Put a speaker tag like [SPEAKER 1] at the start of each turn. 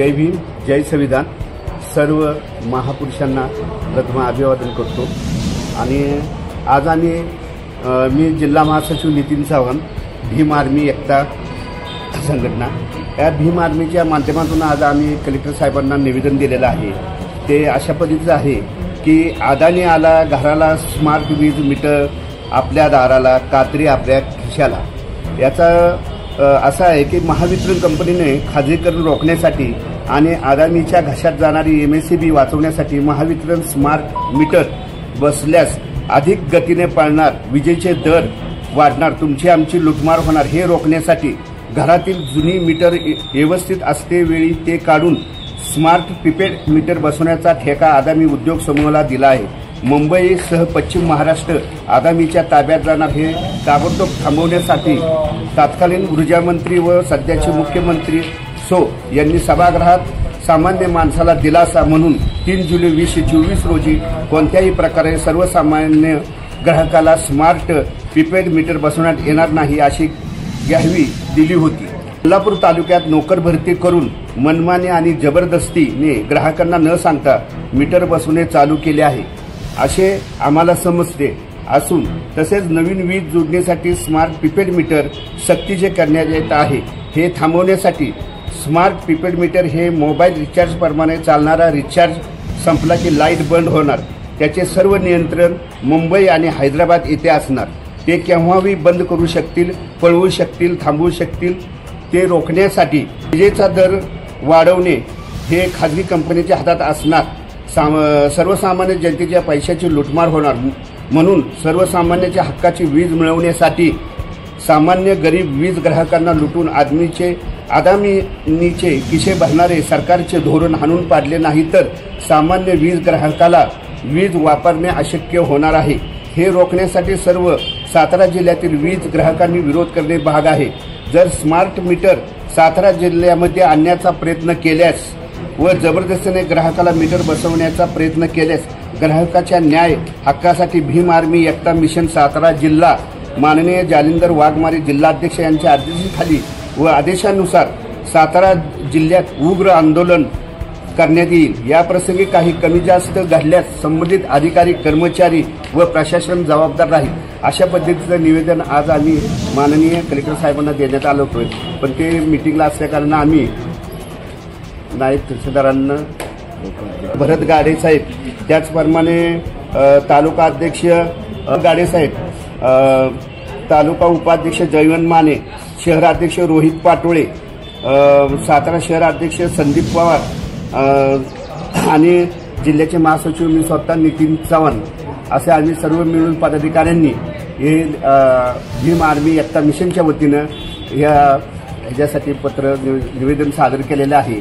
[SPEAKER 1] जय भीम, जय संविधान. सर्व महापुरुषांना प्रथम अभिवादन करतो. आणि आज मी जिल्हा महासचिव नितीन चव्हाण, भीम आर्मी एकता संघटना, या भीम आर्मीच्या माध्यमातून आज आम्ही कलेक्टर साहेबांना निवेदन दिलेलं आहे. ते अशा पद्धतीचं आहे की अदानी आला घराला, स्मार्ट वीज मीटर आपल्या दाराला, कात्री आपल्या खिशाला. याचा असा आहे की महावितरण कंपनीने खाजगीकरण रोखण्यासाठी आणि अदानीच्या घशात जाणारी MSEB वाचवण्यासाठी महावितरण स्मार्ट मीटर बसल्यास अधिक गतीने पळणार, विजेचे दर वाढणार, तुमची आमची लुटमार होणार. हे रोखण्यासाठी घरातील जुनी मीटर व्यवस्थित असते वेळी ते काढून स्मार्ट प्रीपेड मीटर बसवण्याचा ठेका अदानी उद्योग समूहाला दिला आहे. मुंबईसह पश्चिम महाराष्ट्र अदानीच्या ताब्यात जाणार. हे ताबडतोब थांबवण्यासाठी तत्कालीन ऊर्जामंत्री व सध्याचे मुख्यमंत्री यांनी सभागृहात सामान्य माणसाला दिलासा म्हणून 3 जुलै 2024 रोजी कोणत्याही प्रकारे सर्वसामान्य ग्राहकाला स्मार्ट प्रीपेड मीटर बसवण्यात येणार नाही अशी ग्वाही दिली होती. कोल्हापूर तालुक्यात नोकर भरती करून मनमानी आणि जबरदस्तीने ग्राहकांना न सांगता मीटर बसवणे चालू केले आहे असे आम्हाला समजते असून तसेच नवीन वीज जोडणीसाठी स्मार्ट प्रीपेड मीटर सक्तीचे करण्यात येत आहे. हे थांबवण्यासाठी स्मार्ट प्रीपेड मीटर हे मोबाईल रिचार्ज प्रमाणे चालणारा, रिचार्ज संपला की लाईट बंद होणार. त्याचे सर्व नियंत्रण मुंबई आणि हैदराबाद येथे असणार. ते केव्हाही बंद करू शकतील, पळवू शकतील, थांबवू शकतील. ते रोखण्यासाठी विजेचा दर वाढवणे हे खाजगी कंपनीच्या हातात असणार. सर्वसामान्य जनतेच्या पैशाची लुटमार होणार. म्हणून सर्वसामान्याच्या हक्काची वीज मिळवण्यासाठी सामान्य गरीब वीज ग्राहकांना लुटून अदानीचे खिसे भरणारे सरकारचे धोरण हाणून पाडले नाही तर सामान्य वीज ग्राहकाला वीज वापरणे अशक्य होणार आहे. हे रोखण्यासाठी सर्व सातारा जिल्ह्यातील वीज ग्राहकांनी विरोध करणे भाग आहे. जर स्मार्ट मीटर सातारा जिल्ह्यामध्ये आणण्याचा प्रयत्न केल्यास व जबरदस्तीने ग्राहकाला मीटर बसवण्याचा प्रयत्न केल्यास ग्राहकाच्या न्याय हक्कासाठी भीम आर्मी एकता मिशन सातारा जिल्हा माननीय जालिंदर वाघमारे जिल्हाध्यक्ष यांच्या अध्यक्षतेखाली व आदेशानुसार सातारा जिल्ह्यात उग्र आंदोलन करण्यात येईल. या प्रसंगी काही कमी जास्त घडल्यास संबंधित अधिकारी, कर्मचारी व प्रशासन जबाबदार राहील. अशा पद्धतीचं निवेदन आज आम्ही माननीय कलेक्टर साहेबांना देण्यात आलं होतं. पण ते मीटिंगला असल्याकारणानं आम्ही नायब तहसीलदारांना, भरत गाडे साहेब, त्याचप्रमाणे तालुका अध्यक्ष गाडे साहेब, तालुका उपाध्यक्ष जयवंत माने, शहराध्यक्ष रोहित पाटोळे, सातारा शहराध्यक्ष संदीप पवार आणि जिल्ह्याचे महासचिव मी स्वतः नितीन चव्हाण असे आम्ही सर्व मिळून पदाधिकाऱ्यांनी हे भीम आर्मी एकता मिशनच्या वतीनं ह्याच्यासाठी निवेदन सादर केलेलं आहे.